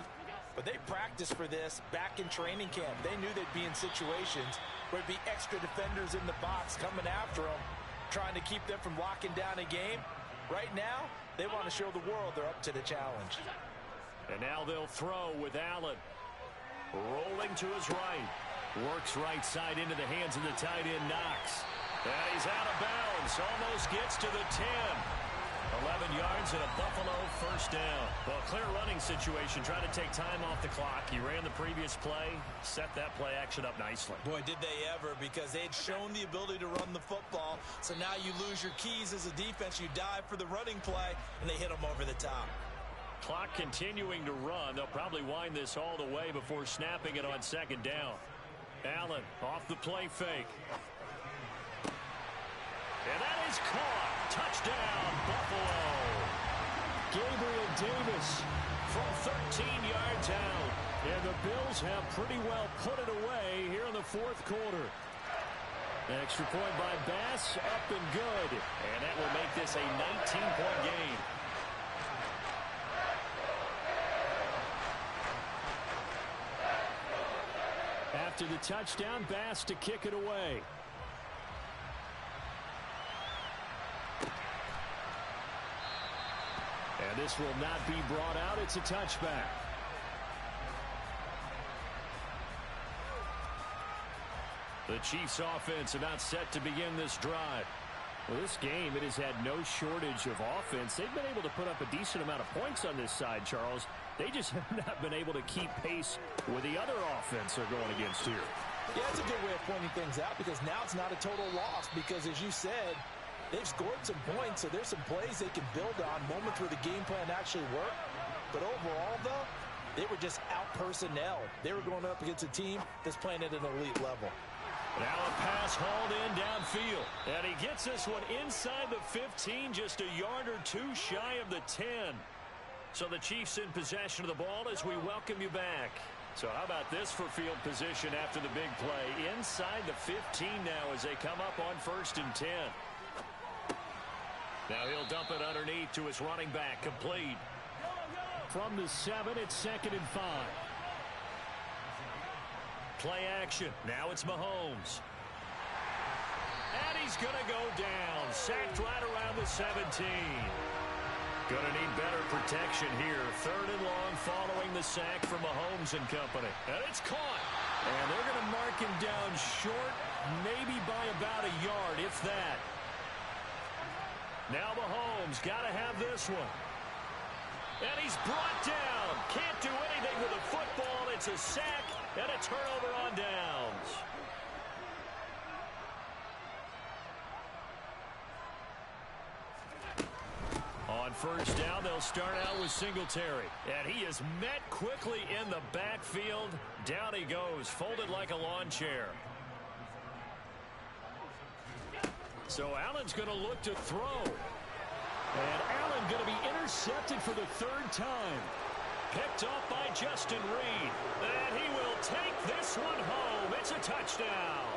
but they practiced for this back in training camp. They knew they'd be in situations where it'd be extra defenders in the box coming after them, trying to keep them from locking down a game. Right now, they want to show the world they're up to the challenge. And now they'll throw with Allen. Rolling to his right. Works right side into the hands of the tight end, Knox. And he's out of bounds. Almost gets to the 10. 11 yards and a Buffalo first down. Well, clear running situation, trying to take time off the clock. He ran the previous play, set that play action up nicely. Boy, did they ever, because they had shown the ability to run the football. So now you lose your keys as a defense. You dive for the running play, and they hit them over the top. Clock continuing to run. They'll probably wind this all the way before snapping it on 2nd down. Allen off the play fake. And that is caught. Touchdown, Buffalo. Gabriel Davis from 13 yards out. And the Bills have pretty well put it away here in the fourth quarter. Extra point by Bass, up and good. And that will make this a 19-point game. After the touchdown, Bass to kick it away. And this will not be brought out. It's a touchback. The Chiefs offense about set to begin this drive. Well, this game, it has had no shortage of offense. They've been able to put up a decent amount of points on this side, Charles. They just have not been able to keep pace with the other offense they're going against here. Yeah, it's a good way of pointing things out, because now it's not a total loss, because as you said, they've scored some points, so there's some plays they can build on, moments where the game plan actually worked. But overall, though, they were just out-personnel. They were going up against a team that's playing at an elite level. Now a pass hauled in downfield. And he gets this one inside the 15, just a yard or two shy of the 10. So the Chiefs in possession of the ball as we welcome you back. So how about this for field position after the big play? Inside the 15 now as they come up on 1st and 10. Now he'll dump it underneath to his running back, complete. From the 7, it's 2nd and 5. Play action. Now it's Mahomes. And he's going to go down. Sacked right around the 17. Going to need better protection here. 3rd and long following the sack from Mahomes and company. And it's caught. And they're going to mark him down short, maybe by about a yard, if that. Now Mahomes got to have this one. And he's brought down. Can't do anything with a football. It's a sack and a turnover on downs. On 1st down, they'll start out with Singletary. And he is met quickly in the backfield. Down he goes, folded like a lawn chair. So Allen's going to look to throw. And Allen going to be intercepted for the 3rd time. Picked off by Justin Reed. And he will take this one home. It's a touchdown.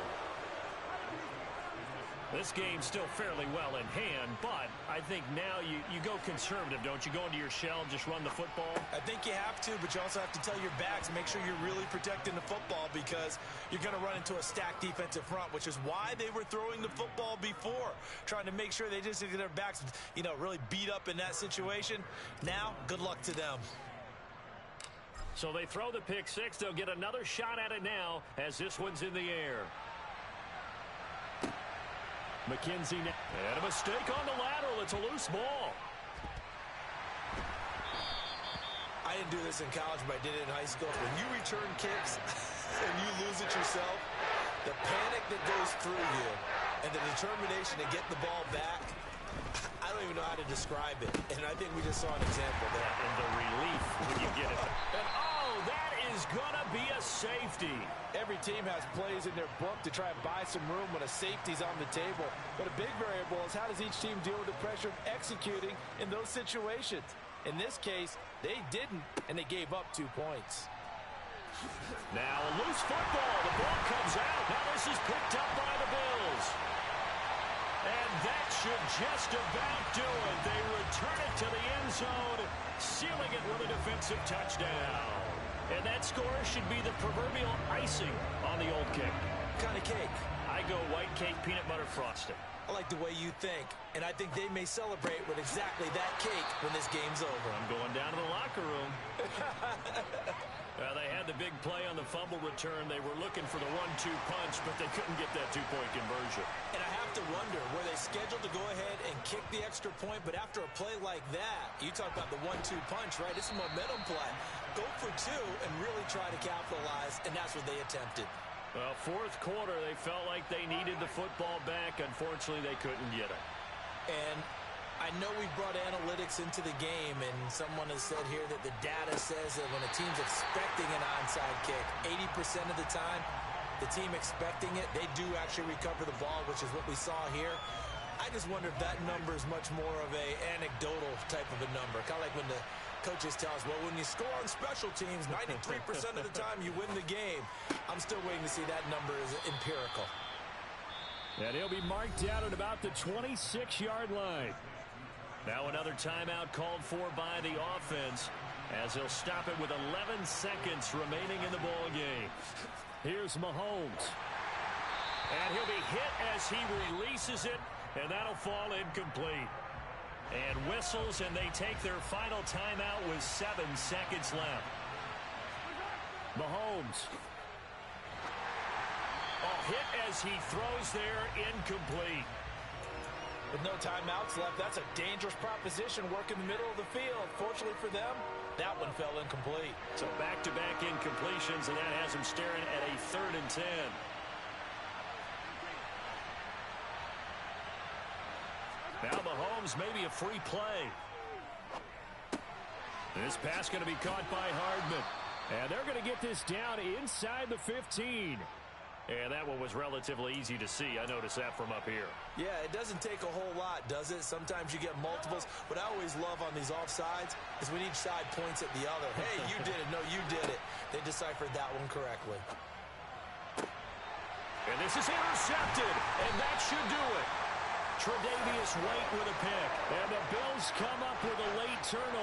This game's still fairly well in hand, but I I think now you go conservative, don't you? Go into your shell and just run the football? I think you have to, but you also have to tell your backs, make sure you're really protecting the football because you're going to run into a stacked defensive front, which is why they were throwing the football before, trying to make sure they just get their backs, really beat up in that situation. Now, good luck to them. So they throw the pick six. They'll get another shot at it now as this one's in the air. McKenzie, and a mistake on the lateral. It's a loose ball. I didn't do this in college, but I did it in high school. When you return kicks and you lose it yourself, the panic that goes through you and the determination to get the ball back, I don't even know how to describe it. And I think we just saw an example there. And the relief when you get it. And that is going to be a safety. Every team has plays in their book to try and buy some room when a safety's on the table. But a big variable is how does each team deal with the pressure of executing in those situations. In this case, they didn't, and they gave up 2 points. Now a loose football. The ball comes out. Now this is picked up by the Bills. And that should just about do it. They return it to the end zone, sealing it with a defensive touchdown. And that score should be the proverbial icing on the old cake. What kind of cake? I go white cake, peanut butter frosting. I like the way you think, and I think they may celebrate with exactly that cake when this game's over. I'm going down to the locker room. They had the big play on the fumble return. They were looking for the 1-2 punch, but they couldn't get that two-point conversion. And I have to wonder, were they scheduled to go ahead and kick the extra point, but after a play like that, you talk about the 1-2 punch, right? It's a momentum play. Go for 2 and really try to capitalize, and that's what they attempted. Well, fourth quarter, they felt like they needed the football back. Unfortunately, they couldn't get it. And I know we brought analytics into the game, and someone has said here that the data says that when a team's expecting an onside kick, 80% of the time, the team expecting it, they do actually recover the ball, which is what we saw here. I just wonder if that number is much more of a anecdotal type of a number. Kind of like when the coaches tell us, well, when you score on special teams, 93% of the time you win the game. I'm still waiting to see that number is empirical. And he'll be marked down at about the 26-yard line. Now another timeout called for by the offense as he'll stop it with 11 seconds remaining in the ball game. Here's Mahomes. And he'll be hit as he releases it, and that'll fall incomplete. And whistles, and they take their final timeout with 7 seconds left. Mahomes. Hit as he throws there, incomplete. With no timeouts left, that's a dangerous proposition. Work in the middle of the field. Fortunately for them, that one fell incomplete. So back-to-back incompletions, and that has them staring at a 3rd and 10. Now Mahomes, maybe a free play. This pass going to be caught by Hardman. And they're going to get this down inside the 15. And that one was relatively easy to see. I noticed that from up here. Yeah, it doesn't take a whole lot, does it? Sometimes you get multiples. What I always love on these offsides is when each side points at the other. Hey, you did it. No, you did it. They deciphered that one correctly. And this is intercepted. And that should do it. Tre'Davious White with a pick. And the Bills come up with a late turnover.